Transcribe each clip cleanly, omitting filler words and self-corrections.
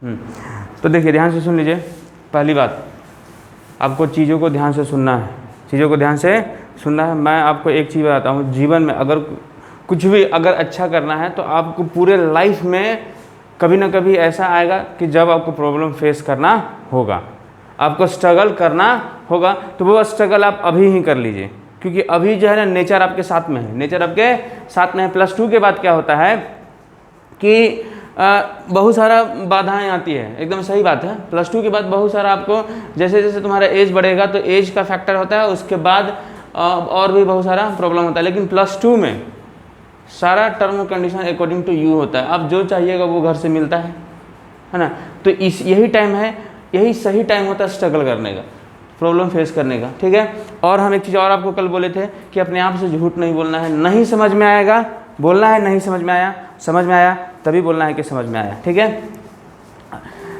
तो देखिए ध्यान से सुन लीजिए। पहली बात, आपको चीज़ों को ध्यान से सुनना है, चीज़ों को ध्यान से सुनना है। मैं आपको एक चीज़ बताता हूँ, जीवन में अगर कुछ भी अगर अच्छा करना है तो आपको पूरे लाइफ में कभी ना कभी ऐसा आएगा कि जब आपको प्रॉब्लम फेस करना होगा, आपको स्ट्रगल करना होगा। तो वो स्ट्रगल आप अभी ही कर लीजिए, क्योंकि अभी जो है ना नेचर आपके साथ में है, नेचर आपके साथ में है। +2 के बाद क्या होता है कि बहुत सारा बाधाएं आती है, एकदम सही बात है। +2 के बाद बहुत सारा आपको जैसे जैसे तुम्हारा एज बढ़ेगा तो एज का फैक्टर होता है, उसके बाद और भी बहुत सारा प्रॉब्लम होता है। लेकिन +2 में सारा टर्म और कंडीशन अकॉर्डिंग टू यू होता है। आप जो चाहिएगा वो घर से मिलता है ना। तो यही टाइम है, यही सही टाइम होता है स्ट्रगल करने का, प्रॉब्लम फेस करने का, ठीक है। और हम एक चीज़ और आपको कल बोले थे कि अपने आप से झूठ नहीं बोलना है। नहीं समझ में आएगा बोलना है, नहीं समझ में आया, समझ में आया तभी बोलना है कि समझ में आया, ठीक है।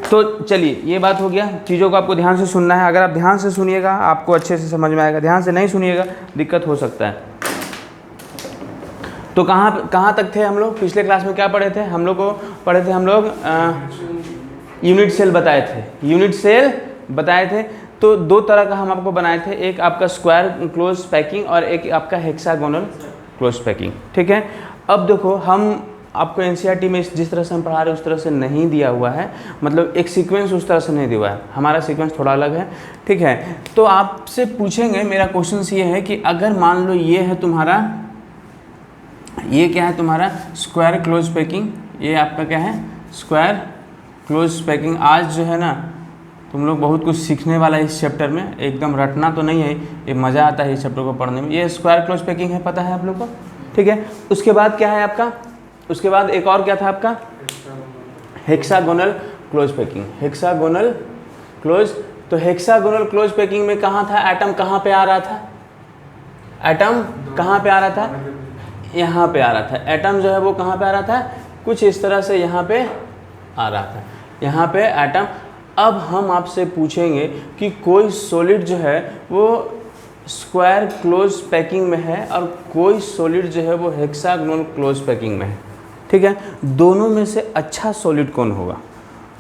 तो चलिए ये बात हो गया, चीज़ों को आपको ध्यान से सुनना है। अगर आप ध्यान से सुनिएगा आपको अच्छे से समझ में आएगा, ध्यान से नहीं सुनिएगा दिक्कत हो सकता है। तो कहाँ तक थे हम लोग? पिछले क्लास में क्या पढ़े थे हम लोग? को पढ़े थे हम लोग यूनिट सेल बताए थे, यूनिट सेल बताए थे। तो 2 तरह का हम आपको बनाए थे, एक आपका स्क्वायर क्लोज पैकिंग और एक आपका हेक्सागोनल क्लोज पैकिंग, ठीक है। अब देखो हम आपको एनसीईआरटी में जिस तरह से हम पढ़ा रहे हैं उस तरह से नहीं दिया हुआ है, मतलब एक सीक्वेंस उस तरह से नहीं दिया हुआ है, हमारा सीक्वेंस थोड़ा अलग है, ठीक है। तो आपसे पूछेंगे, मेरा क्वेश्चन ये है कि अगर मान लो ये है तुम्हारा, ये क्या है तुम्हारा स्क्वायर क्लोज पैकिंग, ये आपका क्या है स्क्वायर क्लोज पैकिंग। आज जो है ना तुम लोग बहुत कुछ सीखने वाला है इस चैप्टर में, एकदम रटना तो नहीं है, ये मज़ा आता है इस चैप्टर को पढ़ने में। ये स्क्वायर क्लोज पैकिंग है, पता है आप लोग को, ठीक है। उसके बाद क्या है आपका, उसके बाद एक और क्या था आपका hexagonal close packing, hexagonal close. तो हेक्सागोनल क्लोज पैकिंग में कहाँ था एटम, कहाँ पे आ रहा था एटम, कहाँ पे आ रहा था, यहाँ पे आ रहा था एटम जो है वो कहाँ पे आ रहा था, कुछ इस तरह से यहाँ पे आ रहा था, यहाँ पे एटम। अब हम आपसे पूछेंगे कि कोई सॉलिड जो है वो स्क्वायर क्लोज पैकिंग में है और कोई सॉलिड जो है वो हेक्सागोनल क्लोज पैकिंग में है, ठीक है। दोनों में से अच्छा सॉलिड कौन होगा,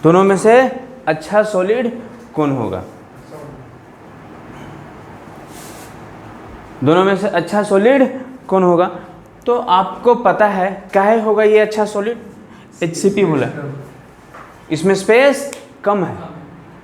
दोनों में से अच्छा सॉलिड कौन होगा, दोनों में से अच्छा सॉलिड कौन होगा? तो आपको पता है काहे होगा ये अच्छा सॉलिड, HCP बोला, इसमें स्पेस कम है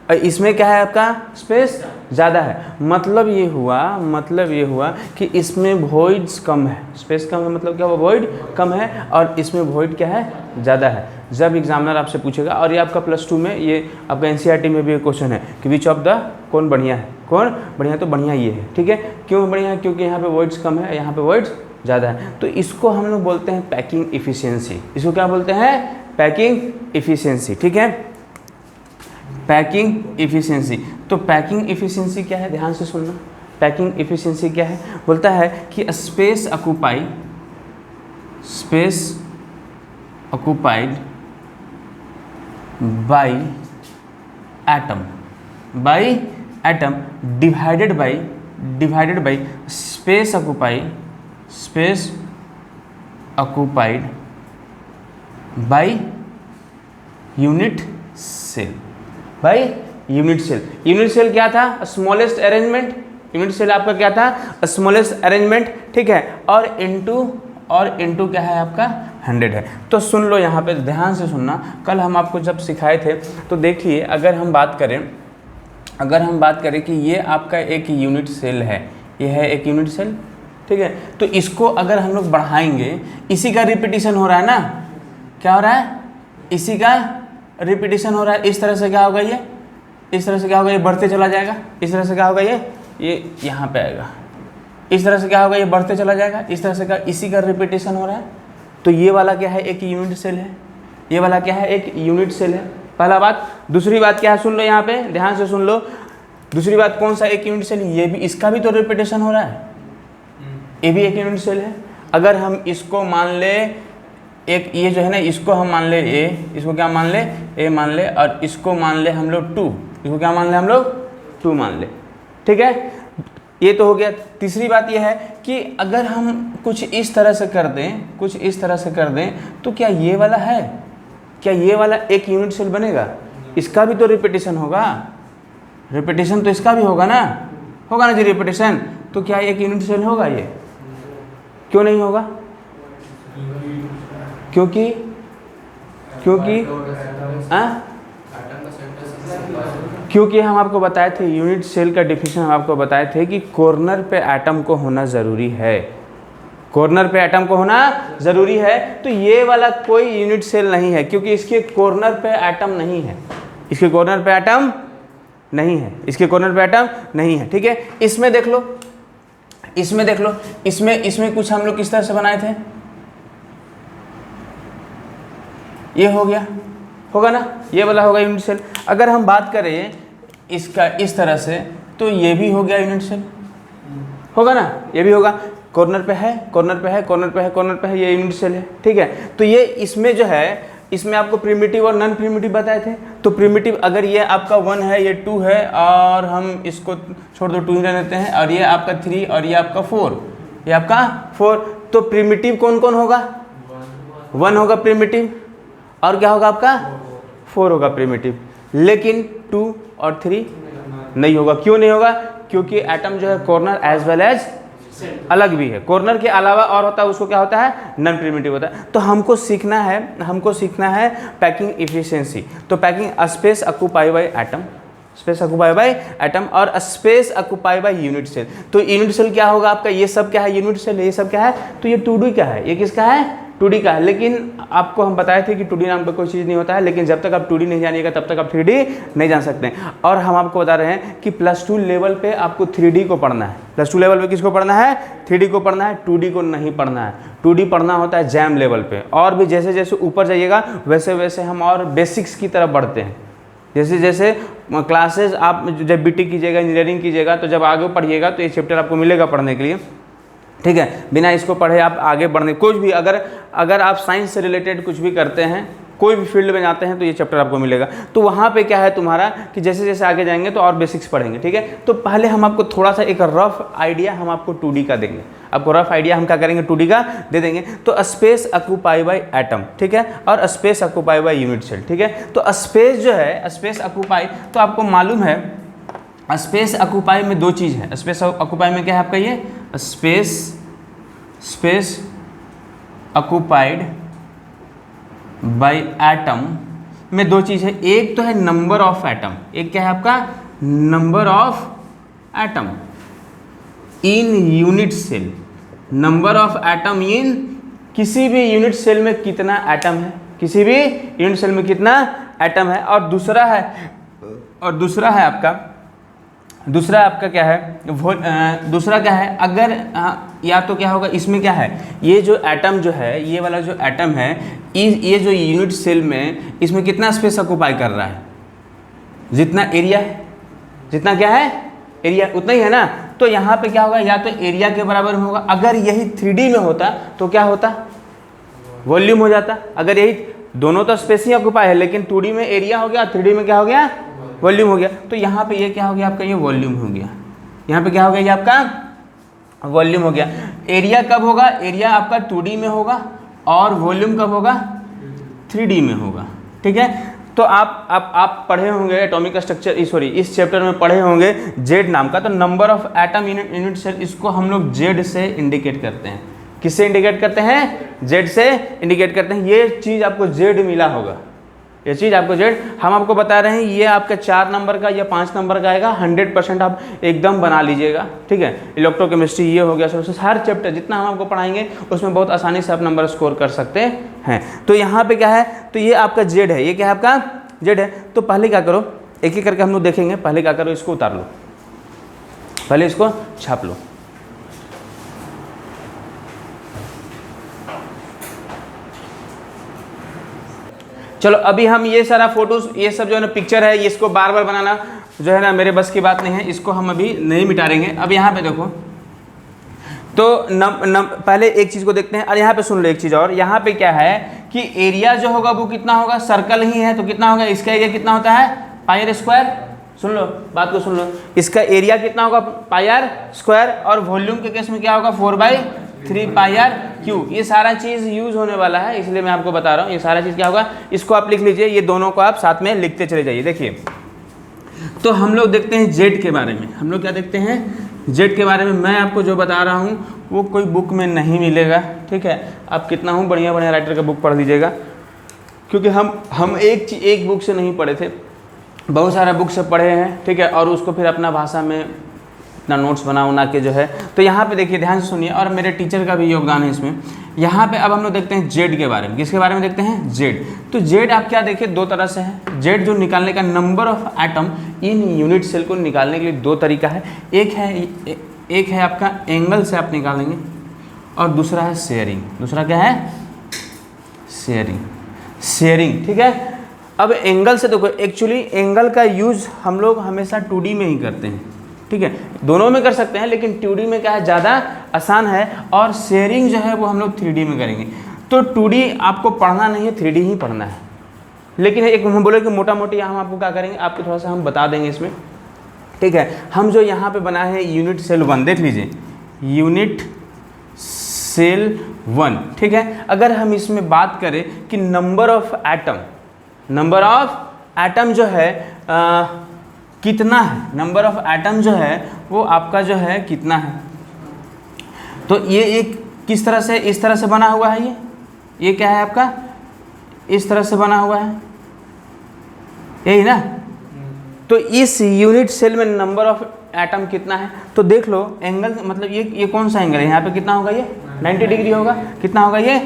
और इसमें क्या है आपका स्पेस ज़्यादा है। मतलब ये हुआ कि इसमें वॉइड्स कम है, स्पेस कम है, मतलब क्या हुआ वॉइड कम है और इसमें वॉइड क्या है ज़्यादा है। जब एग्जामिनर आपसे पूछेगा, और ये आपका +2 में, ये आपका एनसीईआरटी में भी एक क्वेश्चन है कि विच ऑफ द कौन बढ़िया है, कौन बढ़िया है, तो बढ़िया ये है, ठीक है। क्यों बढ़िया है? क्योंकि यहाँ पे वॉइड्स कम है, यहाँ पे वॉइड्स ज़्यादा है। तो इसको हम लोग बोलते हैं पैकिंग इफिशियंसी, इसको क्या बोलते हैं पैकिंग इफिशियंसी, ठीक है, पैकिंग इफिशियंसी। तो पैकिंग इफिशियंसी क्या है, ध्यान से सुनना। पैकिंग इफिशियंसी क्या है, बोलता है कि space occupied by atom divided by space occupied by unit cell, unit cell क्या था, स्मॉलेस्ट अरेंजमेंट। यूनिट सेल आपका क्या था, स्मॉलेस्ट अरेंजमेंट, ठीक है। और इनटू क्या है आपका 100 है। तो सुन लो यहाँ पे ध्यान से सुनना, कल हम आपको जब सिखाए थे तो देखिए, अगर हम बात करें कि ये आपका एक यूनिट सेल है, ये है एक यूनिट सेल, ठीक है। तो इसको अगर हम लोग बढ़ाएंगे, इसी का रिपीटिशन हो रहा है ना, क्या हो रहा है, इसी का रिपीटिशन हो रहा है। इस तरह से क्या होगा, ये इस तरह से क्या होगा, ये बढ़ते चला जाएगा। इस तरह से क्या होगा, ये यहाँ पे आएगा। इस तरह से क्या होगा, ये बढ़ते चला जाएगा। इस तरह से क्या, इसी का रिपीटिशन हो रहा है। तो ये वाला क्या है, एक यूनिट सेल है, ये वाला क्या है, एक यूनिट सेल है, पहला बात। दूसरी बात क्या है, सुन लो यहाँ पे ध्यान से सुन लो। दूसरी बात कौन सा, एक यूनिट सेल, ये भी, इसका भी तो रिपीटिशन हो रहा है, ये भी एक यूनिट सेल है। अगर हम इसको मान ले, एक ये जो है ना, इसको हम मान ले ए, इसको क्या मान ले, ए मान ले, और इसको मान ले हम लोग 2, इसको क्या मान ले हम लोग 2 मान ले, ठीक है। ये तो हो गया। तीसरी बात ये है कि अगर हम कुछ इस तरह से कर दें, तो क्या ये वाला है, क्या ये वाला एक यूनिट सेल बनेगा, इसका भी तो रिपीटेशन होगा, रिपीटेशन तो इसका भी होगा ना, होगा ना जी रिपीटेशन। तो क्या एक यूनिट सेल होगा ये? क्यों नहीं होगा? क्योंकि क्योंकि हम आपको बताए थे यूनिट सेल का डिफिनेशन हम आपको बताए थे कि कॉर्नर पे एटम को होना ज़रूरी है, कॉर्नर पे एटम को होना ज़रूरी है। तो ये वाला कोई यूनिट सेल नहीं है क्योंकि इसके कॉर्नर पे एटम नहीं है, इसके कॉर्नर पे एटम नहीं है, इसके कॉर्नर पे एटम नहीं है। ठीक है, इसमें देख लो, इसमें देख लो, इसमें कुछ हम लोग किस तरह से बनाए थे, ये हो गया, होगा ना, ये वाला होगा यूनिट सेल। अगर हम बात करें इसका इस तरह से तो ये भी हो गया यूनिट सेल, होगा ना, ये भी होगा, कॉर्नर पे है, कॉर्नर पे है, कॉर्नर पे है, कॉर्नर पे है, ये यूनिट सेल है। ठीक है, तो ये इसमें जो है, इसमें आपको प्रिमिटिव और नॉन प्रिमिटिव बताए थे। तो प्रिमिटिव अगर ये आपका 1 है, ये 2 है, और हम इसको छोड़ दो 2 ही रहते हैं, और ये आपका 3 और ये आपका 4, ये आपका 4, तो प्रिमिटिव कौन कौन होगा? 1 होगा प्रिमिटिव, और क्या होगा आपका 4 होगा प्रिमिटिव, लेकिन 2 और 3 नहीं होगा। क्यों नहीं होगा? क्योंकि एटम जो है कॉर्नर एज वेल एज अलग भी है, कॉर्नर के अलावा और होता है, उसको क्या होता है, नॉन प्रिमिटिव होता है। तो हमको सीखना है पैकिंग इफिशिएंसी। तो packing space occupy by atom, space occupy by atom, और space occupy by unit cell. तो यूनिट सेल क्या होगा आपका, ये सब क्या है, यूनिट सेल, ये सब क्या है, तो ये 2D का है, ये किसका है, 2D का है। लेकिन आपको हम बताए थे कि 2D नाम का कोई चीज़ नहीं होता है, लेकिन जब तक आप 2D नहीं जानिएगा तब तक आप 3D नहीं जान सकते। और हम आपको बता रहे हैं कि +2 लेवल पे आपको 3D को पढ़ना है, +2 लेवल पे किसको पढ़ना है, 3D को पढ़ना है, 2D को नहीं पढ़ना है। 2D पढ़ना होता है जैम लेवल पे, और भी जैसे जैसे ऊपर जाइएगा वैसे वैसे हम और बेसिक्स की तरफ बढ़ते हैं। जैसे जैसे क्लासेज आप जब BTech कीजिएगा, इंजीनियरिंग कीजिएगा, तो जब आगे पढ़िएगा तो ये चैप्टर आपको मिलेगा पढ़ने के लिए। ठीक है, बिना इसको पढ़े आप आगे बढ़ने, कुछ भी अगर आप साइंस से रिलेटेड कुछ भी करते हैं, कोई भी फील्ड में जाते हैं, तो ये चैप्टर आपको मिलेगा। तो वहाँ पे क्या है तुम्हारा कि जैसे जैसे आगे जाएंगे तो और बेसिक्स पढ़ेंगे। ठीक है, तो पहले हम आपको थोड़ा सा एक रफ आइडिया हम आपको 2D का देंगे, आपको रफ आइडिया हम क्या करेंगे, 2D का दे देंगे। तो स्पेस ऑक्यूपाई बाय एटम, ठीक है, और space occupy by unit cell. ठीक है, तो स्पेस जो है, स्पेस ऑक्यूपाई, तो आपको मालूम है स्पेस ऑक्यूपाई में 2 चीज़ है। स्पेस ऑक्यूपाई में क्या है आपका, ये स्पेस ऑक्यूपाइड बाय एटम में 2 चीज़ है। एक तो है नंबर ऑफ एटम, एक क्या है आपका, number of atom in unit cell, number of atom in किसी भी यूनिट सेल में कितना एटम है, किसी भी यूनिट सेल में कितना एटम है। और दूसरा है आपका क्या है, दूसरा क्या है, अगर या तो क्या होगा, इसमें क्या है, ये जो एटम जो है, ये वाला जो एटम है, ये जो यूनिट सेल में इसमें कितना स्पेस ऑक्यूपाई कर रहा है, जितना एरिया है, जितना क्या है एरिया, उतना ही है ना। तो यहाँ पे क्या होगा, या तो एरिया के बराबर में होगा। अगर यही 3D में होता तो क्या होता, वॉल्यूम हो जाता। अगर यही दोनों तो स्पेस ही ऑक्यूपाई है, लेकिन 2D में एरिया हो गया, 3D में क्या हो गया, वॉल्यूम हो गया। तो यहाँ पे ये क्या हो गया आपका, ये वॉल्यूम हो गया। यहाँ पे क्या हो गया, ये आपका वॉल्यूम हो गया। एरिया कब होगा, एरिया आपका 2D में होगा, और वॉल्यूम कब होगा, 3D में होगा। ठीक है, तो आप पढ़े होंगे एटॉमिक स्ट्रक्चर, इस चैप्टर में पढ़े होंगे जेड नाम का। तो number of atom unit cell, इसको हम लोग जेड से इंडिकेट करते हैं। किससे इंडिकेट करते हैं, जेड से इंडिकेट करते हैं। ये चीज़ आपको जेड मिला होगा, ये चीज़ आपको जेड, हम आपको बता रहे हैं ये आपका 4 नंबर का या 5 नंबर का आएगा। 100% आप एकदम बना लीजिएगा। ठीक है, इलेक्ट्रोकेमिस्ट्री ये हो गया, सोर्सेस, हर चैप्टर जितना हम आपको पढ़ाएंगे उसमें बहुत आसानी से आप नंबर स्कोर कर सकते हैं। तो यहाँ पे क्या है, तो ये आपका जेड है, ये क्या है आपका जेड है। तो पहले क्या करो, एक एक करके हम लोग देखेंगे। पहले क्या करो, इसको उतार लो, पहले इसको छाप लो। चलो अभी हम ये सारा फोटोज, ये सब जो है ना पिक्चर है, ये इसको बार बार बनाना जो है ना मेरे बस की बात नहीं है, इसको हम अभी नहीं मिटाएंगे। अब यहाँ पे देखो, तो पहले एक चीज़ को देखते हैं। और यहाँ पे सुन लो एक चीज़ और, यहाँ पे क्या है कि एरिया जो होगा वो कितना होगा, सर्कल ही है तो कितना होगा, इसका एरिया कितना होता है, पाई स्क्वायर। सुन लो बात को, सुन लो, इसका एरिया कितना होगा, पाई r स्क्वायर। और वॉल्यूम के केस में क्या होगा, 4/3 3πr/q। ये सारा चीज़ यूज़ होने वाला है, इसलिए मैं आपको बता रहा हूँ ये सारा चीज़ क्या होगा। इसको आप लिख लीजिए, ये दोनों को आप साथ में लिखते चले जाइए। देखिए, तो हम लोग देखते हैं जेड के बारे में। हम लोग क्या देखते हैं, जेड के बारे में। मैं आपको जो बता रहा हूँ वो कोई बुक में नहीं मिलेगा, ठीक है। आप कितना हूँ बढ़िया बढ़िया राइटर का बुक पढ़ लीजिएगा, क्योंकि हम एक बुक से नहीं पढ़े थे, बहुत सारा बुक से पढ़े हैं, ठीक है। और उसको फिर अपना भाषा में अपना नोट्स बना के जो है। तो यहाँ पे देखिए, ध्यान से सुनिए, और मेरे टीचर का भी योगदान है इसमें। यहाँ पे अब हम लोग देखते हैं जेड के बारे में। किसके बारे में देखते हैं, जेड। तो जेड आप क्या देखिए, दो तरह से है। जेड जो निकालने का number of atom in unit cell को निकालने के लिए दो तरीका है। एक है आपका एंगल से आप निकालेंगे, और दूसरा है शेयरिंग। दूसरा क्या है, शेयरिंग, ठीक है। अब एंगल से देखो, एक्चुअली एंगल का यूज हम लोग हमेशा 2D में ही करते हैं, ठीक है। दोनों में कर सकते हैं, लेकिन 2D में क्या है, ज़्यादा आसान है। और शेयरिंग जो है वो हम लोग 3D में करेंगे। तो 2D आपको पढ़ना नहीं है, 3D ही पढ़ना है। लेकिन एक हम बोले कि मोटा मोटी हम आपको क्या करेंगे, आपको थोड़ा सा हम बता देंगे इसमें, ठीक है। हम जो यहाँ पे बनाए हैं यूनिट सेल 1, देख लीजिए, यूनिट सेल 1, ठीक है। अगर हम इसमें बात करें कि नंबर ऑफ एटम जो है कितना है, नंबर ऑफ एटम जो है वो आपका जो है कितना है। तो ये एक किस तरह से, इस तरह से बना हुआ है। ये क्या है आपका, इस तरह से बना हुआ है, यही ना। तो इस यूनिट सेल में नंबर ऑफ एटम कितना है, तो देख लो एंगल, मतलब ये कौन सा एंगल है, यहाँ पे कितना होगा, ये 90 डिग्री होगा। कितना होगा ये,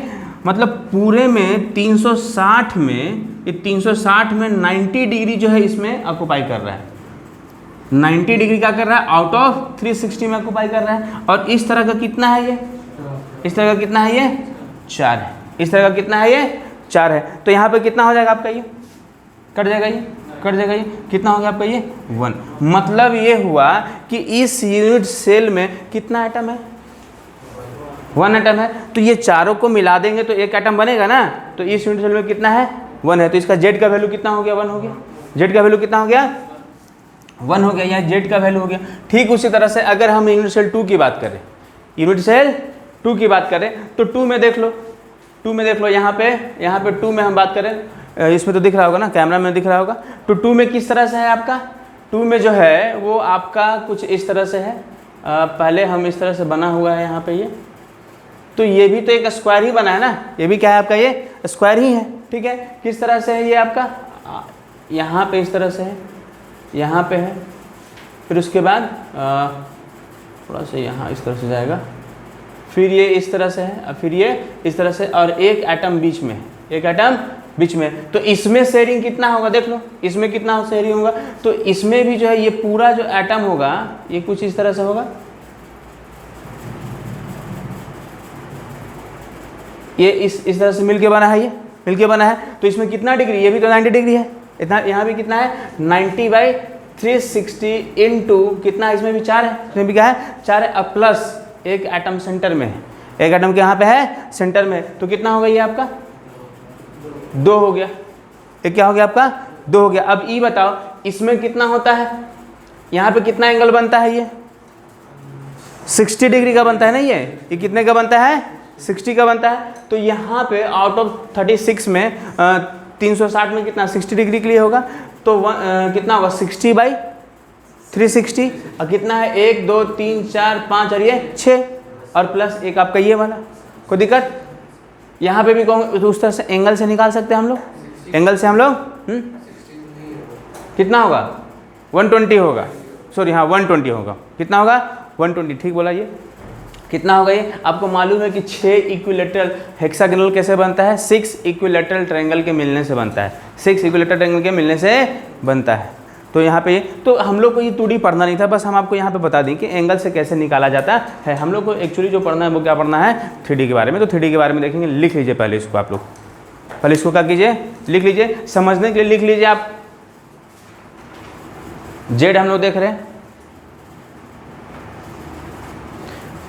मतलब पूरे में 360 में, ये 360 में 90 डिग्री जो है इसमें ऑक्युपाई कर रहा है। 90 डिग्री क्या कर रहा है, आउट ऑफ 360 में ऑक्युपाई कर रहा है। और इस तरह का कितना है ये, इस तरह का कितना है ये, 4 है। इस तरह का कितना है ये, 4 है। तो यहाँ पे कितना हो जाएगा आपका, ये कट जाएगा, ये कट जाएगा, ये कितना हो गया आपका, ये 1। मतलब ये हुआ कि इस यूनिट सेल में कितना एटम है, 1 एटम है। तो ये चारों को मिला देंगे तो एक एटम बनेगा ना। तो इस यूनिट सेल में कितना है, 1 है। तो इसका जेड का वैल्यू कितना हो गया, 1 हो गया। जेड का वैल्यू कितना हो गया, 1 हो गया। यहाँ जेड का वैल्यू हो गया। ठीक उसी तरह से अगर हम यूनिट सेल 2 की बात करें, यूनिट सेल 2 की बात करें, तो 2 में देख लो, 2 में देख लो, यहाँ पे 2 में हम बात करें, इसमें तो दिख रहा होगा ना, कैमरा में दिख रहा होगा। तो 2 में किस तरह से है आपका, 2 में जो है वो आपका कुछ इस तरह से है। पहले हम इस तरह से बना हुआ है यहाँ पे ये, तो ये भी तो एक स्क्वायर ही बना है ना, ये भी क्या है आपका, ये स्क्वायर ही है, ठीक है। किस तरह से है ये आपका, यहाँ पे इस तरह से है, यहाँ पे है, फिर उसके बाद थोड़ा सा यहाँ इस तरह से जाएगा, फिर ये इस तरह से है, और फिर ये इस तरह से, और एक एटम बीच में, एक एटम बीच में। तो इसमें शेयरिंग कितना होगा, देख लो इसमें कितना शेयरिंग होगा। तो इसमें भी जो है ये पूरा जो एटम होगा ये कुछ इस तरह से होगा, ये इस तरह से मिलके बना है, ये मिलके बना है। तो इसमें कितना डिग्री, ये भी तो 90 डिग्री है, इतना यहाँ भी कितना है 90/360 इंटू कितना, इसमें भी 4 है, इसमें भी क्या है 4 है। अब प्लस एक एटम सेंटर में है, एक एटम के यहाँ पे है सेंटर में, तो कितना होगा ये आपका 2 हो गया। ये क्या हो गया आपका 2 हो गया। अब ये बताओ इसमें कितना होता है, यहाँ पे कितना एंगल बनता है, ये 60 डिग्री का बनता है ना, ये कितने का बनता है 60 का बनता है। तो यहाँ पे आउट ऑफ 36 में 360 में कितना 60 डिग्री के लिए होगा, तो कितना होगा 60/360, और कितना है 1 2 3 4 5 और ये 6, और प्लस एक आपका ये वाला। कोई दिक्कत, यहाँ पे भी कहूँगा तो उस तरह से एंगल से निकाल सकते हैं हम लोग, एंगल से हम लोग कितना होगा 120 होगा, सॉरी हाँ 120 होगा। कितना होगा 120, ठीक बोला। ये कितना होगा, ये आपको मालूम है कि 6 इक्विलेटरल हेक्सागोनल कैसे बनता है, 6 इक्विलेटरल ट्रायंगल के मिलने से बनता है, 6 इक्विलेटरल ट्रायंगल के मिलने से बनता है। तो यहाँ पे तो हम लोग को ये 2D पढ़ना नहीं था, बस हम आपको यहाँ पे बता दें कि एंगल से कैसे निकाला जाता है। हम लोग को एक्चुअली जो पढ़ना है वो क्या पढ़ना है 3D के बारे में। तो 3D के बारे में देखेंगे, लिख लीजिए पहले इसको, आप लोग पहले इसको क्या कीजिए, लिख लीजिए, समझने के लिए लिख लीजिए आप। जेड हम लोग देख रहे हैं,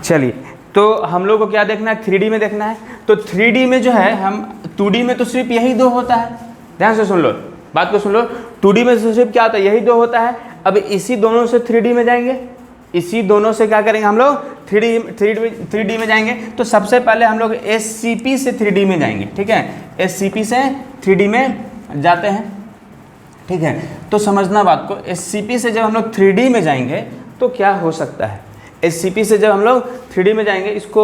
चलिए। तो हम लोग को क्या देखना है 3D में देखना है। तो 3D में जो है हम 2D में तो सिर्फ यही 2 होता है, ध्यान से सुन लो, बात को सुन लो। 2D में सिर्फ क्या होता है, यही 2 होता है। अब इसी दोनों से 3D में जाएंगे, इसी दोनों से क्या करेंगे हम लोग 3D में जाएंगे तो सबसे पहले हम लोग SCP से 3D में जाएंगे, ठीक है। SCP से 3D में जाते हैं, ठीक है। तो समझना बात को, SCP से जब हम लोग 3D में जाएंगे तो क्या हो सकता है। SCP से जब हम लोग 3D में जाएंगे, इसको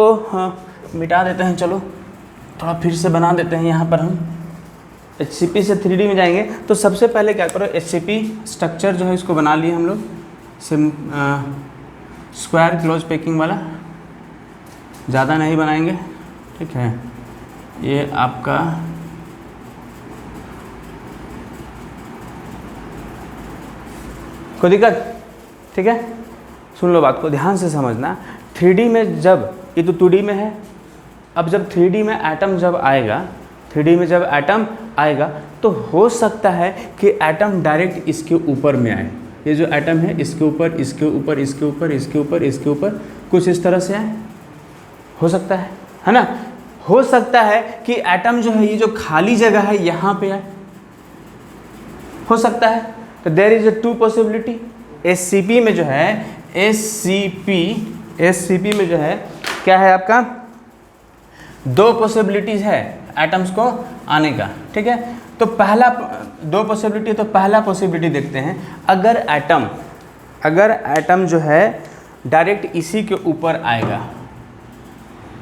मिटा देते हैं, चलो थोड़ा फिर से बना देते हैं। यहाँ पर हम SCP से 3D में जाएंगे तो सबसे पहले क्या करो, SCP स्ट्रक्चर जो है इसको बना लिए हम लोग, स्क्वायर क्लोज पैकिंग वाला, ज़्यादा नहीं बनाएंगे, ठीक है। ये आपका कोई दिक्कत, ठीक है। सुन लो बात को ध्यान से समझना। 3D में जब, ये तो 2D में है, अब जब 3D में एटम जब आएगा, 3D में जब एटम आएगा तो हो सकता है कि एटम डायरेक्ट इसके ऊपर में आए। ये जो एटम है इसके ऊपर, इसके ऊपर, इसके ऊपर, इसके ऊपर, इसके ऊपर, कुछ इस तरह से आए, हो सकता है ना। हो सकता है कि एटम जो है, ये जो खाली जगह है यहाँ पे आए, हो सकता है। तो देयर इज 2 पॉसिबिलिटी। SCP में जो है, SCP में जो है क्या है आपका, 2 पॉसिबिलिटीज है एटम्स को आने का, ठीक है। तो पहला 2 पॉसिबिलिटी, तो पहला पॉसिबिलिटी देखते हैं। अगर एटम जो है डायरेक्ट इसी के ऊपर आएगा,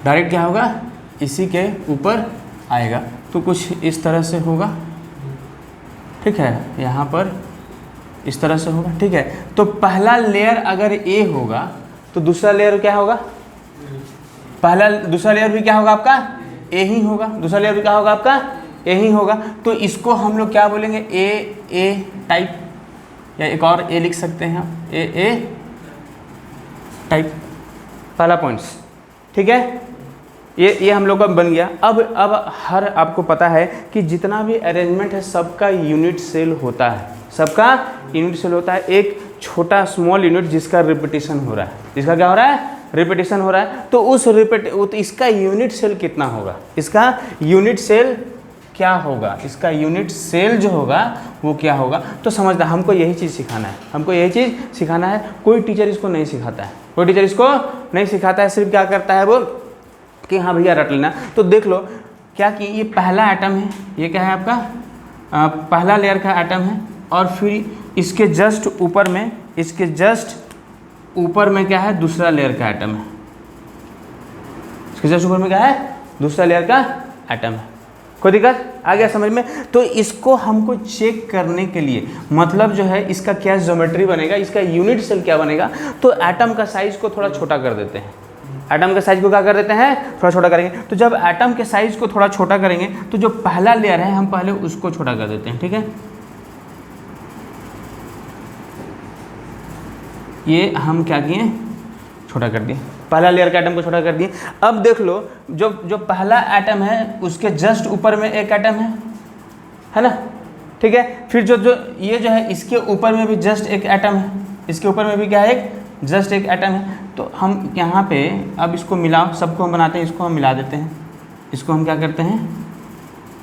डायरेक्ट क्या होगा, इसी के ऊपर आएगा, तो कुछ इस तरह से होगा, ठीक है। यहाँ पर इस तरह से होगा, ठीक है। तो पहला लेयर अगर A होगा तो दूसरा लेयर क्या होगा, दूसरा लेयर भी क्या होगा आपका, A ही होगा। दूसरा लेयर भी क्या होगा आपका, A ही होगा। तो इसको हम लोग क्या बोलेंगे, A टाइप, या एक और A लिख सकते हैं आप, A टाइप, पहला पॉइंट्स, ठीक है। ये हम लोग का बन गया। अब हर आपको पता है कि जितना भी अरेंजमेंट है सबका यूनिट सेल होता है, सबका यूनिट सेल होता है। एक छोटा स्मॉल यूनिट जिसका रिपीटेशन हो रहा है, जिसका क्या हो रहा है, रिपीटेशन हो रहा है। तो इसका यूनिट सेल कितना होगा, इसका यूनिट सेल क्या होगा, इसका यूनिट सेल जो होगा वो क्या होगा। तो समझना, हमको यही चीज़ सिखाना है, हमको यही चीज़ सिखाना है। कोई टीचर इसको नहीं सिखाता है, कोई टीचर इसको नहीं सिखाता है। सिर्फ क्या करता है वो कि हाँ भैया रट लेना। तो देख लो क्या कि ये पहला एटम है, ये क्या है आपका, पहला लेयर का एटम है। और फिर इसके जस्ट ऊपर में, इसके जस्ट ऊपर में क्या है, दूसरा लेयर का एटम है। इसके जस्ट ऊपर में क्या है, दूसरा लेयर का एटम है। कोई दिक्कत आ गया समझ में। तो इसको हमको चेक करने के लिए, मतलब जो है इसका क्या ज्योमेट्री बनेगा, इसका यूनिट सेल क्या बनेगा। तो एटम का साइज को थोड़ा छोटा कर देते हैं, एटम के साइज को क्या कर देते हैं, थोड़ा छोटा करेंगे। तो जब एटम के साइज को थोड़ा छोटा करेंगे तो जो पहला लेयर है हम पहले उसको छोटा कर देते हैं, ठीक है। ये हम क्या किए, छोटा कर दिए, पहला लेयर के एटम को छोटा कर दिए। अब देख लो जो पहला एटम है उसके जस्ट ऊपर में एक एटम है ना, ठीक है। फिर जो ये जो है इसके ऊपर में भी जस्ट एक एटम है, इसके ऊपर में भी क्या है, एक जस्ट एक एटम है। तो हम यहाँ पे अब इसको मिलाओ, सबको हम बनाते हैं, इसको हम मिला देते हैं, इसको हम क्या करते हैं,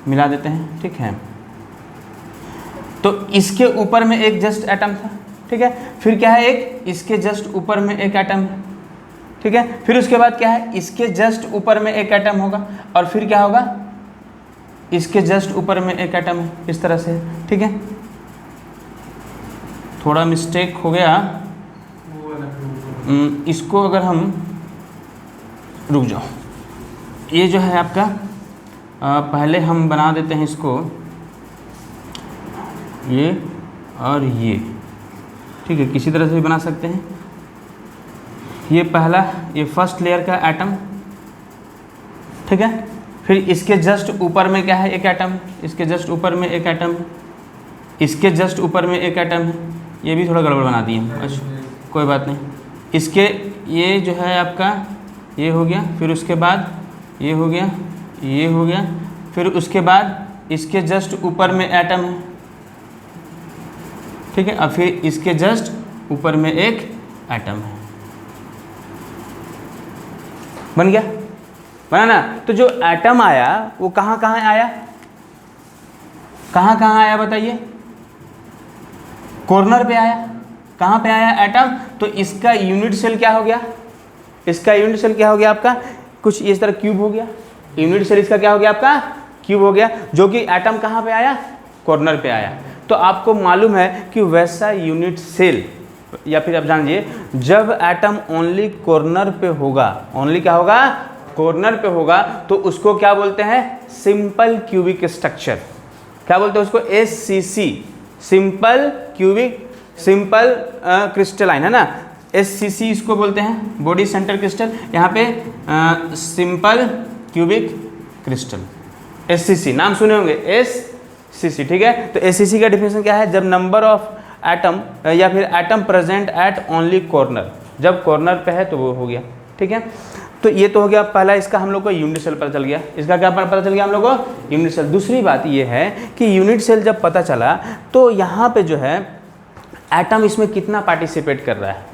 मिला देते हैं, ठीक है। तो इसके ऊपर में एक जस्ट एटम था, ठीक है। फिर क्या है, एक इसके जस्ट ऊपर में एक एटम है, ठीक है। फिर उसके बाद क्या है, इसके जस्ट ऊपर में एक एटम होगा, और फिर क्या होगा, इसके जस्ट ऊपर में एक एटम है, इस तरह से, ठीक है। थोड़ा मिस्टेक हो गया, इसको अगर हम, रुक जाओ, ये जो है आपका पहले हम बना देते हैं इसको, ये और ये, ठीक है, किसी तरह से भी बना सकते हैं। ये पहला, ये फर्स्ट लेयर का एटम, ठीक है। फिर इसके जस्ट ऊपर में क्या है, एक एटम, इसके जस्ट ऊपर में एक एटम, इसके जस्ट ऊपर में एक एटम है। ये भी थोड़ा गड़बड़ बना दिए, अच्छा कोई बात नहीं। इसके ये जो है आपका, ये हो गया, फिर उसके बाद ये हो गया, ये हो गया, फिर उसके बाद इसके जस्ट ऊपर में एटम है, ठीक है। अब फिर इसके जस्ट ऊपर में एक एटम है, बन गया, बना ना। तो जो एटम आया वो कहाँ कहाँ आया, कहाँ कहाँ आया बताइए, कॉर्नर पे आया। कहाँ पे आया एटम, तो इसका यूनिट सेल क्या हो गया, इसका यूनिट सेल क्या हो गया आपका, कुछ इस तरह क्यूब हो गया। यूनिट सेल इसका क्या हो गया आपका, क्यूब हो गया, जो कि एटम कहाँ पे आया, कॉर्नर पे आया। तो आपको मालूम है कि वैसा यूनिट सेल, या फिर आप जानिए जब एटम ओनली कॉर्नर पे होगा, ओनली क्या होगा, कॉर्नर पे होगा, तो उसको क्या बोलते हैं, सिंपल क्यूबिक स्ट्रक्चर। क्या बोलते हैं उसको, SCC, simple cubic, simple crystalline, है ना, SCC इसको बोलते हैं, बॉडी सेंटर क्रिस्टल। यहाँ पे सिंपल क्यूबिक क्रिस्टल, SCC नाम सुने होंगे, SCC, ठीक है। तो SCC का डिफिनेशन क्या है, जब नंबर ऑफ एटम या फिर atom present at only corner, जब कॉर्नर पे है तो वो हो गया, ठीक है। तो ये तो हो गया पहला, इसका हम लोग को यूनिट सेल पता चल गया। इसका क्या पता चल गया हम लोग को, यूनिट सेल। दूसरी बात ये है कि यूनिट सेल जब पता चला तो यहाँ पे जो है एटम इसमें कितना पार्टिसिपेट कर रहा है,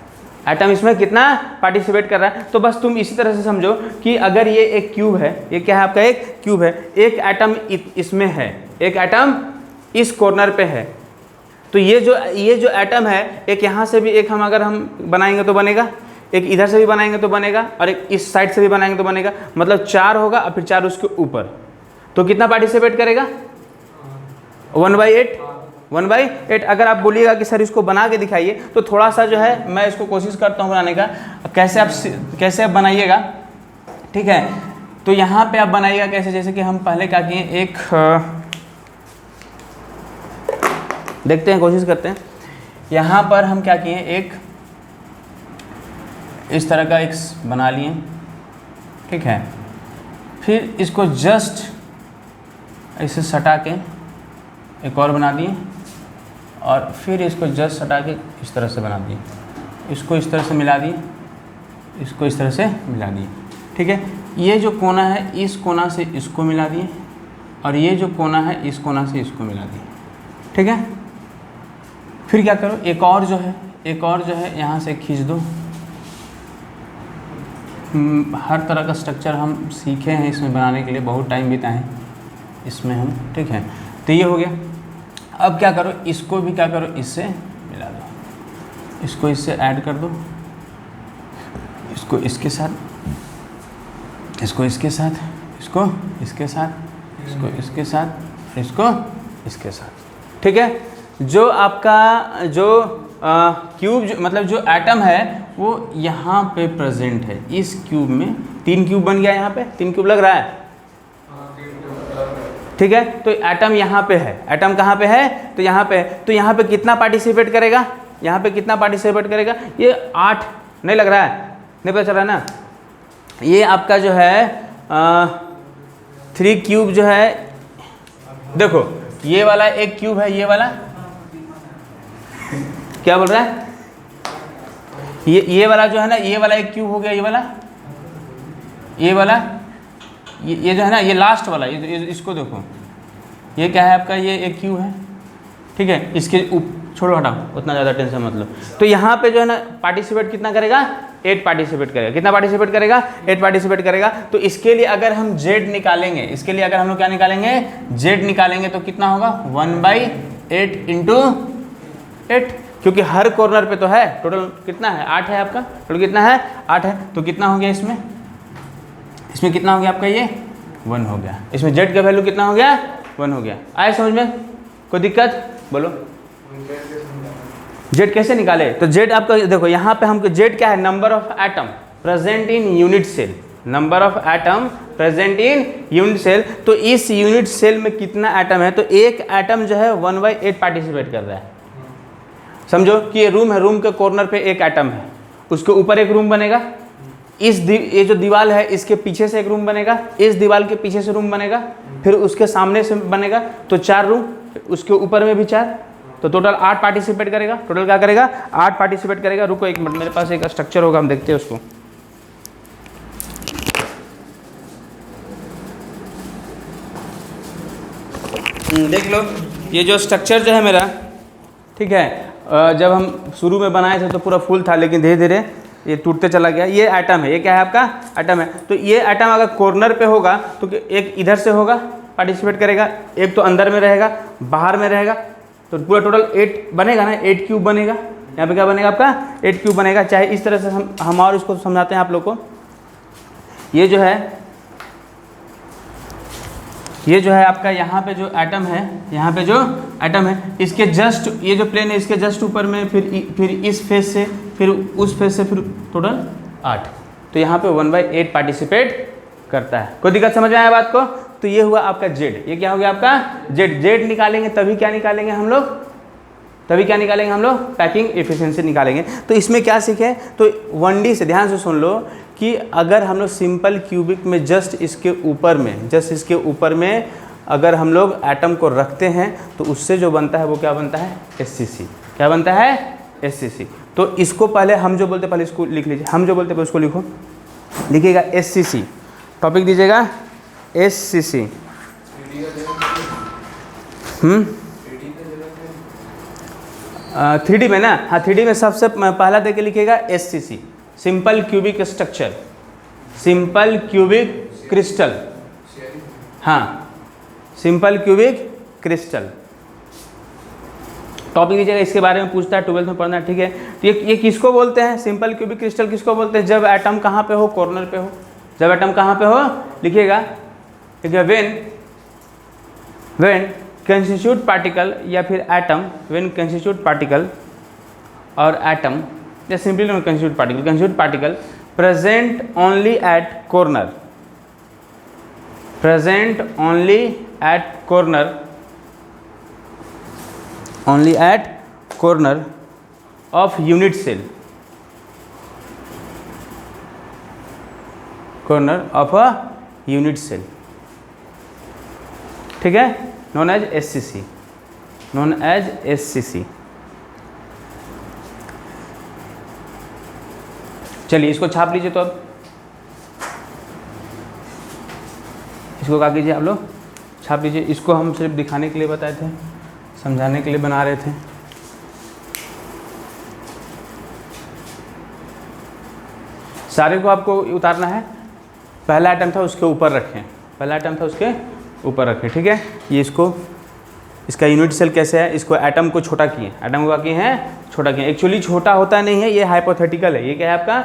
एटम इसमें कितना पार्टिसिपेट कर रहा है। तो बस तुम इसी तरह से समझो कि अगर ये एक क्यूब है, ये क्या है आपका, एक क्यूब है, एक एटम इसमें है, एक एटम इस कॉर्नर पे है, तो ये जो एटम है, एक यहाँ से भी एक हम अगर हम बनाएंगे तो बनेगा, एक इधर से भी बनाएंगे तो बनेगा, और एक इस साइड से भी बनाएंगे तो बनेगा, मतलब 4 होगा और फिर 4 उसके ऊपर, तो कितना पार्टिसिपेट करेगा, 1/8, 1/8। अगर आप बोलिएगा कि सर इसको बना के दिखाइए, तो थोड़ा सा जो है मैं इसको कोशिश करता हूँ बनाने का, कैसे आप बनाइएगा, ठीक है। तो यहाँ पे आप बनाइएगा कैसे, जैसे कि हम पहले क्या किए, एक देखते हैं, कोशिश करते हैं। यहाँ पर हम क्या किए, एक इस तरह का एक बना लिए, ठीक है। फिर इसको जस्ट ऐसे सटा के एक और बना दिए, और फिर इसको जस्ट सटा के इस तरह से बना दिए, इसको इस तरह से मिला दिए, इसको इस तरह से मिला दिए, ठीक है। ये जो कोना है, इस कोना से इसको मिला दिए, और ये जो कोना है, इस कोना से इसको मिला दिए, ठीक है। फिर क्या करो, एक और जो है यहाँ से खींच दो। हर तरह का स्ट्रक्चर हम सीखे हैं इसमें बनाने के लिए, बहुत टाइम बिताए हैं इसमें हम, ठीक है। तो ये हो गया। अब क्या करो, इसको भी क्या करो, इससे मिला दो, इसको इससे ऐड कर दो, इसको इसके साथ, इसको इसके साथ, इसको इसके साथ, इसको इसके साथ, इसको इसके साथ, ठीक है। जो आपका जो क्यूब मतलब जो एटम है वो यहाँ पे प्रेजेंट है, इस क्यूब में 3 क्यूब बन गया, यहाँ पे 3 क्यूब लग रहा है, ठीक है। तो एटम यहाँ पे है, एटम कहाँ पे है, तो यहाँ पे है। तो यहाँ पे कितना पार्टिसिपेट करेगा, यहाँ पे कितना पार्टिसिपेट करेगा, ये 8 नहीं लग रहा है, नहीं पता चल रहा है ना। ये आपका जो है 3 क्यूब जो है, देखो ये वाला एक क्यूब है, ये वाला क्या बोल रहा है, ये वाला जो है ना, ये वाला एक क्यूब हो गया, ये वाला ये जो है ना, ये लास्ट वाला, इसको देखो, ये क्या है आपका, ये एक क्यूब है, ठीक है। इसके छोड़ो, हटाओ, उतना ज़्यादा टेंशन मतलब। तो यहाँ पे जो है ना पार्टिसिपेट कितना करेगा, 8 पार्टिसिपेट करेगा। कितना पार्टिसिपेट करेगा, 8 पार्टिसिपेट करेगा। तो इसके लिए अगर हम Z निकालेंगे, इसके लिए अगर हम लोग क्या निकालेंगे, Z निकालेंगे, तो कितना होगा, 1/8 इंटू 8, क्योंकि हर कॉर्नर पे तो है। टोटल कितना है, 8 है आपका, टोटल कितना है, 8 है। तो कितना हो गया इसमें कितना हो गया आपका, ये 1 हो गया। इसमें Z का वैल्यू कितना हो गया, 1 हो गया। आए समझ में, कोई दिक्कत, बोलो। Z कैसे निकाले, तो Z आपका देखो, यहाँ पे हमको Z क्या है, number of atom present in unit cell, number of atom present in unit cell. तो इस यूनिट सेल में कितना एटम है, तो एक एटम जो है 1/8 पार्टिसिपेट कर रहा है। समझो कि ये रूम है, रूम के कॉर्नर पे एक एटम है, उसके ऊपर एक रूम बनेगा, ये जो दीवार है इसके पीछे से एक रूम बनेगा, इस दीवार के पीछे से रूम बनेगा, फिर उसके सामने से बनेगा, तो 4 रूम, उसके ऊपर में भी 4, तो टोटल 8 पार्टिसिपेट करेगा। टोटल क्या करेगा, 8 पार्टिसिपेट करेगा। रुको एक मिनट, मेरे पास एक स्ट्रक्चर होगा, हम देखते हैं उसको। देख लो, ये जो स्ट्रक्चर जो है मेरा, ठीक है, जब हम शुरू में बनाए थे तो पूरा फुल था, लेकिन धीरे धीरे ये टूटते चला गया। ये एटम है, ये क्या है आपका, एटम है। तो ये एटम अगर कॉर्नर पे होगा तो एक इधर से होगा, पार्टिसिपेट करेगा, एक तो अंदर में रहेगा, बाहर में रहेगा, तो पूरा टोटल 8 बनेगा ना, 8 क्यूब बनेगा, यहाँ पे क्या बनेगा आपका 8 क्यूब बनेगा। चाहे इस तरह से हम और इसको समझाते हैं आप लोग को। ये जो है आपका यहाँ पे जो एटम है, यहाँ पे जो एटम है, इसके जस्ट ये जो प्लेन है इसके जस्ट ऊपर में फिर इस फेस से, फिर उस फेस से, फिर टोटल 8। तो यहाँ पे 1/8 पार्टिसिपेट करता है। कोई दिक्कत समझ में आया बात को? तो ये हुआ आपका जेड। ये क्या हो गया आपका जेड। जेड निकालेंगे तभी क्या निकालेंगे हम लोग, पैकिंग एफिशिएंसी निकालेंगे। तो इसमें क्या सीखे, तो 1D से ध्यान से सुन लो कि अगर हम लोग सिंपल क्यूबिक में जस्ट इसके ऊपर में अगर हम लोग एटम को रखते हैं तो उससे जो बनता है वो क्या बनता है, SCC। क्या बनता है, SCC। तो इसको पहले हम जो बोलते हैं पहले इसको लिख लीजिए, हम जो बोलते हैं उसको लिखो, लिखिएगा SCC, टॉपिक दीजिएगा SCC। 3D में ना, हाँ 3D में सबसे पहला देके लिखिएगा SCC, simple cubic structure, simple cubic crystal. हाँ, सिंपल क्यूबिक क्रिस्टल टॉपिक दीजिएगा। इसके बारे में पूछता है, 12th में पढ़ना है, ठीक है। तो ये किसको बोलते हैं, सिंपल क्यूबिक क्रिस्टल किसको बोलते हैं, जब एटम कहाँ पे हो, कॉर्नर पे हो। जब एटम कहाँ पे हो लिखिएगा, व्हेन कंस्टिट्यूट पार्टिकल, या फिर एटम व्हेन कंस्टिट्यूट पार्टिकल और एटम, या simply constituent particle present only at corner, only at corner of unit cell, corner of a unit cell, ठीक है, known as SCC। चलिए इसको छाप लीजिए। तो अब इसको क्या कीजिए आप लोग, छाप लीजिए। इसको हम सिर्फ दिखाने के लिए बताए थे, समझाने के लिए बना रहे थे। सारे को आपको उतारना है। पहला आइटम था उसके ऊपर रखें, ठीक है। ये इसका यूनिट सेल कैसे है, इसको एटम को छोटा किए, एटम को किए हैं छोटा किए। एक्चुअली छोटा होता नहीं है, ये हाइपोथेटिकल है। ये क्या है आपका,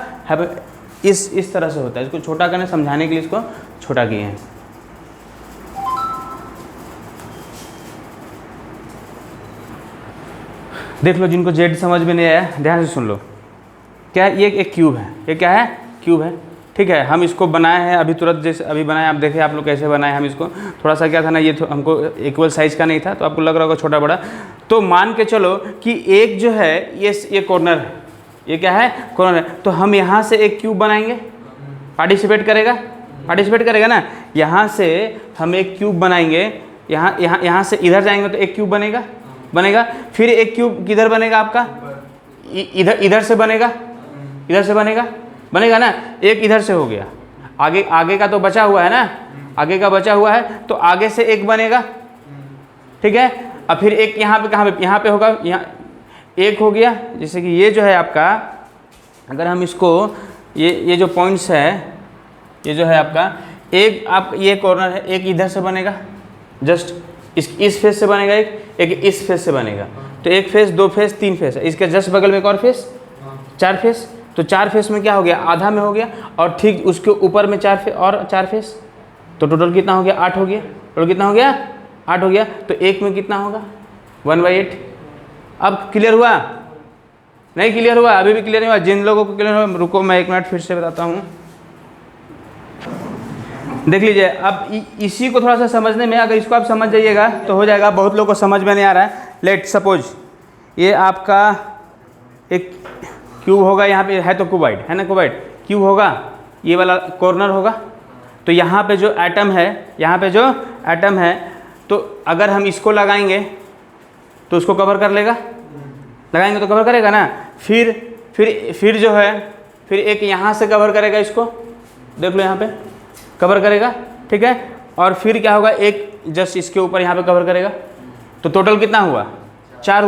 इस तरह से होता है। इसको छोटा करने समझाने के लिए इसको छोटा किए हैं। देख लो, जिनको जेड समझ में नहीं आया ध्यान से सुन लो। क्या है, ये एक क्यूब है। ये क्या है, क्यूब है, ठीक है। हम इसको बनाए हैं अभी तुरंत, जैसे अभी बनाए, आप देखें आप लोग कैसे बनाए। हम इसको थोड़ा सा क्या था ना, ये हमको इक्वल साइज़ का नहीं था, तो आपको लग रहा होगा छोटा बड़ा। तो मान के चलो कि एक जो है ये कॉर्नर है, ये क्या है, कॉर्नर है। तो हम यहाँ से एक क्यूब बनाएंगे, पार्टिसिपेट करेगा ना। यहाँ से हम एक क्यूब बनाएंगे, यहाँ से इधर जाएंगे तो एक क्यूब बनेगा। फिर एक क्यूब किधर बनेगा आपका, इधर से बनेगा ना। एक इधर से हो गया, आगे का तो बचा हुआ है ना, तो आगे से एक बनेगा, ठीक है। अब फिर एक यहाँ पे होगा, यहाँ एक हो गया। जैसे कि ये जो है आपका, अगर हम इसको ये जो पॉइंट्स है, ये जो है आपका एक ये कॉर्नर है, एक इधर से बनेगा, जस्ट इस फेस से बनेगा, एक इस फेस से बनेगा। तो एक फेस, दो फेस, तीन फेस है। इसके जस्ट बगल में एक और फेस, 4 फेस। तो 4 फेस में क्या हो गया, आधा में हो गया। और ठीक उसके ऊपर में 4 फेस। तो टोटल कितना हो गया, 8 हो गया। टोटल कितना हो गया, 8 हो गया। तो एक में कितना होगा, 1/8। अब क्लियर हुआ, नहीं क्लियर हुआ, अभी भी क्लियर नहीं हुआ। जिन लोगों को क्लियर हुआ, रुको मैं 1 मिनट फिर से बताता हूँ। देख लीजिए, अब इसी को थोड़ा सा समझने में, अगर इसको आप समझ जाइएगा तो हो जाएगा। बहुत लोगों को समझ में नहीं आ रहा है। लेट सपोज ये आपका एक क्यूब होगा, यहाँ पे है तो क्यूबाइड है ना, क्यूब होगा, ये वाला कॉर्नर होगा। तो यहाँ पे जो एटम है, तो अगर हम इसको लगाएंगे तो उसको कवर कर लेगा, लगाएंगे तो कवर करेगा ना। फिर जो है, फिर एक यहाँ से कवर करेगा, इसको देख लो, यहाँ पे कवर करेगा, ठीक है। और फिर क्या होगा, एक जस्ट इसके ऊपर यहाँ पे कवर करेगा। तो टोटल कितना हुआ, 4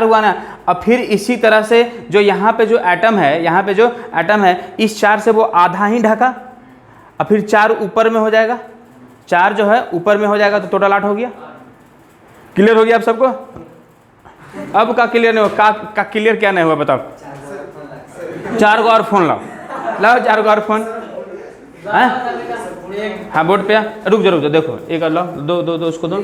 हुआ ना। अब फिर इसी तरह से जो यहाँ पे जो एटम है, इस 4 से वो आधा ही ढका। अब फिर 4 ऊपर में हो जाएगा, 4 जो है ऊपर में हो जाएगा। तो टोटल 8 हो गया। क्लियर हो गया आप सबको? अब का क्लियर नहीं हुआ, का क्लियर क्या नहीं हुआ बताओ? 4 गो और फोन लाओ, लाओ 4 गो और फोन। हाँ बोर्ड पे रुक जा देखो, एक और लाओ, दो उसको दो,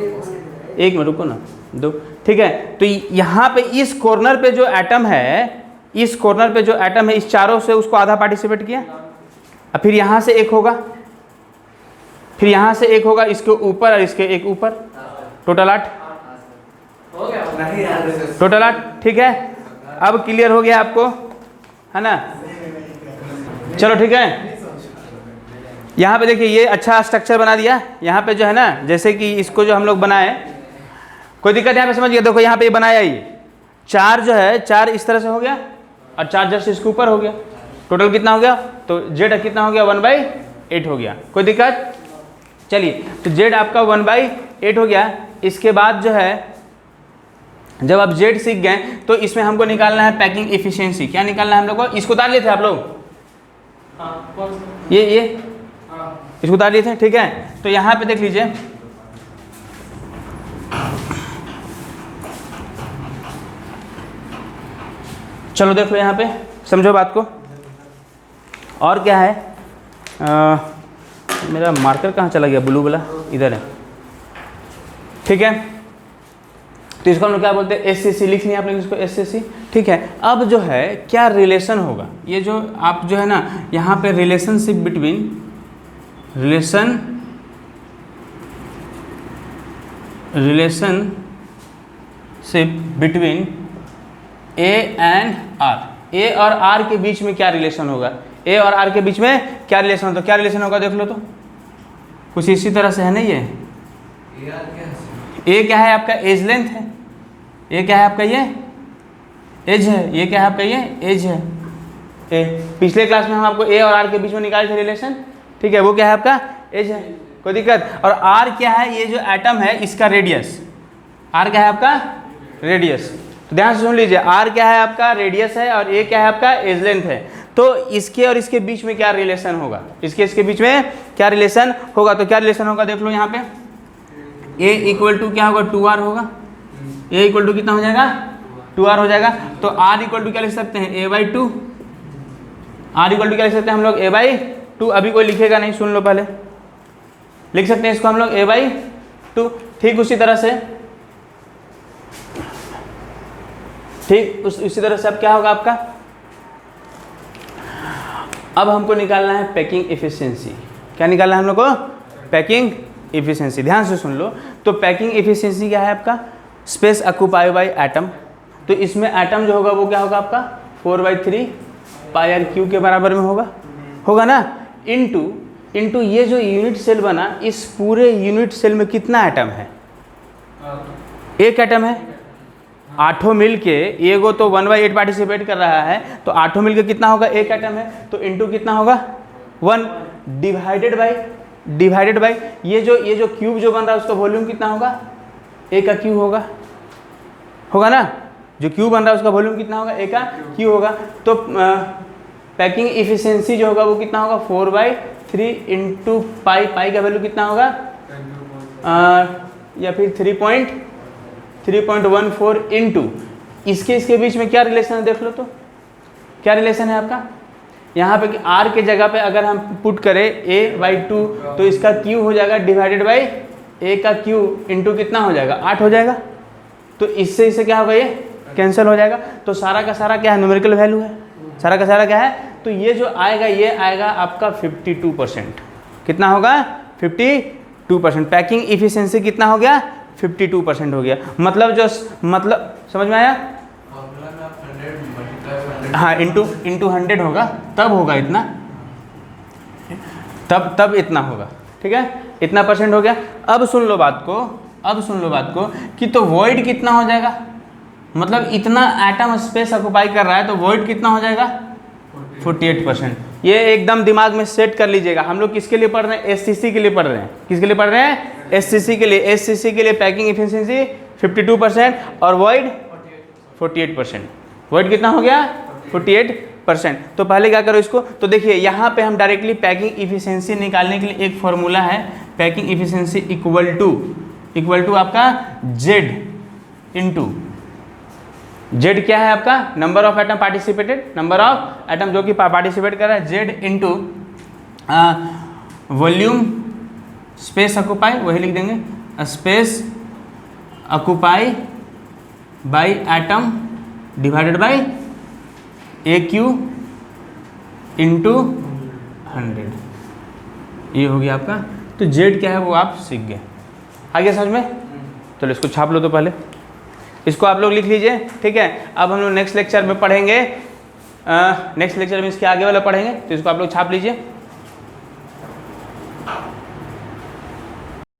एक में रुको ना, दो, ठीक है। तो यहाँ पे इस कॉर्नर पे जो एटम है, इस कॉर्नर पे जो एटम है, इस चारों से उसको आधा पार्टिसिपेट किया, और फिर यहाँ से एक होगा, फिर यहाँ से एक होगा, इसके ऊपर और इसके एक ऊपर, टोटल 8, टोटल 8, ठीक है। अब क्लियर हो गया आपको, है ना? चलो ठीक है, यहाँ पे देखिए ये अच्छा स्ट्रक्चर बना दिया। यहाँ पे जो है ना, जैसे कि इसको जो हम लोग बनाए, कोई दिक्कत यहाँ पे समझिए। देखो यहाँ पे ये बनाया, ये 4 जो है, 4 इस तरह से हो गया और 4 जस्ट इसके ऊपर हो गया, टोटल कितना हो गया? तो जेड कितना हो गया? 1/8 हो गया। कोई दिक्कत? चलिए, तो जेड आपका 1/8 हो गया। इसके बाद जो है, जब आप जेड सीख गए तो इसमें हमको निकालना है पैकिंग इफिशिएंसी। क्या निकालना है हम लोग को? इसको उतार लिए थे आप लोग, ये इसको उतार लिए थे, ठीक है। तो यहाँ पे देख लीजिए, चलो देखो यहाँ पे, समझो बात को। और क्या है, मेरा मार्कर कहाँ चला गया? ब्लू वाला इधर है, ठीक है। तो इसको हम लोग क्या बोलते हैं? एससीसी। लिख लिया आपने इसको, एससीसी, ठीक है। अब जो है क्या रिलेशन होगा, ये जो आप जो है ना, यहाँ पे relationship between, relationship between A and R, A और आर के बीच में क्या रिलेशन होगा? ए और आर के बीच में क्या रिलेशन होगा? क्या रिलेशन होगा देख लो तो, कुछ इसी तरह से है ना। ये ए क्या है आपका? एज लेंथ है। ए क्या है आपका? ये एज है। ये क्या है आपका? ये एज है। ए पिछले क्लास में हम आपको ए और आर के बीच में निकाले थे रिलेशन, ठीक है। वो क्या है आपका? एज है। कोई दिक्कत? और आर क्या है? ये जो एटम है इसका रेडियस। आर क्या है आपका? रेडियस। तो ध्यान से सुन लीजिए, आर क्या है आपका? रेडियस है, और ए क्या है आपका? एज लेंथ है। तो इसके और इसके बीच में क्या रिलेशन होगा? इसके बीच में क्या रिलेशन होगा? तो क्या रिलेशन होगा देख लो यहाँ पे, ए इक्वल टू क्या होगा? 2r होगा। ए इक्वल टू कितना हो जाएगा? 2r हो जाएगा। तो r इक्वल टू क्या लिख सकते हैं? a/2। r इक्वल टू क्या लिख सकते हैं हम लोग? a/2। अभी कोई लिखेगा नहीं, सुन लो पहले, लिख सकते हैं इसको हम लोग a/2। ठीक उसी तरह से, ठीक उसी तरह से अब क्या होगा आपका? अब हमको निकालना है पैकिंग इफिशिएंसी। क्या निकालना है हम लोग को? Packing efficiency. ध्यान से सुन लो, तो पैकिंग इफिशिएंसी क्या है आपका? Space occupy by atom. तो इसमें एटम जो होगा वो क्या होगा आपका? 4/3 πr³ के बराबर में होगा ना। इनटू ये जो यूनिट सेल बना, इस पूरे यूनिट सेल में कितना एटम है? एक एटम है। 8 मिल के, एगो तो 1/8 पार्टिसिपेट कर रहा है, तो 8 मिल के कितना होगा? एक एटम है। तो इनटू कितना होगा? 1 डिवाइडेड बाय ये जो क्यूब जो बन रहा है उसका वॉल्यूम कितना होगा? ए का क्यू होगा ना। जो क्यूब बन रहा है उसका वॉल्यूम कितना होगा? ए का क्यू होगा। तो पैकिंग इफिशिएंसी जो होगा वो कितना होगा? 4/3 इंटू पाई का वैल्यू कितना होगा? या फिर 3.14 इंटू इसके बीच में क्या रिलेशन है देख लो तो, क्या रिलेशन है आपका? यहाँ पे r के जगह पे अगर हम पुट करें a/2, तो इसका q हो जाएगा डिवाइडेड बाई a का q इंटू कितना हो जाएगा? 8 हो जाएगा। तो इससे क्या होगा? ये कैंसिल हो जाएगा। तो सारा का सारा क्या है? न्यूमेरिकल वैल्यू है। सारा का सारा क्या है? तो ये जो आएगा, ये आएगा आपका 52%। कितना होगा? 52%। पैकिंग इफिशिएंसी कितना हो गया? 52% हो गया। मतलब समझ में आया? हाँ, इंटू 100 होगा, तब होगा इतना, तब इतना होगा, ठीक है। इतना % हो गया। अब सुन लो बात को कि तो वॉइड कितना हो जाएगा? मतलब इतना एटम स्पेस ऑक्यूपाई कर रहा है, तो वॉइड कितना हो जाएगा? 48%। ये एकदम दिमाग में सेट कर लीजिएगा। हम लोग किसके लिए पढ़ रहे हैं? एससीसी के लिए पढ़ रहे हैं। किसके लिए पढ़ रहे हैं? एससीसी के लिए। एससीसी के लिए पैकिंग इफिशिएंसी 52% और वॉइड 48%। वॉइड कितना हो गया? 48%। तो पहले क्या करो इसको, तो देखिए यहाँ पे हम डायरेक्टली पैकिंग इफिशिएंसी निकालने के लिए एक फॉर्मूला है, पैकिंग इफिशिएंसी इक्वल टू आपका Z इंटू जेड क्या है आपका, number of atom participated, number of atom जो कि पार्टिसिपेट कर रहा है, Z into volume space occupy, वही लिख देंगे, space occupy by atom divided by A Q into 100, ये हो गया आपका। तो जेड क्या है वो आप सीख गए, आ गया समझ में। चलो इसको छाप लो तो पहले, इसको आप लोग लिख लीजिए, ठीक है। अब हम लोग नेक्स्ट लेक्चर में पढ़ेंगे, नेक्स्ट लेक्चर में इसके आगे वाला पढ़ेंगे, तो इसको आप लोग छाप लीजिए।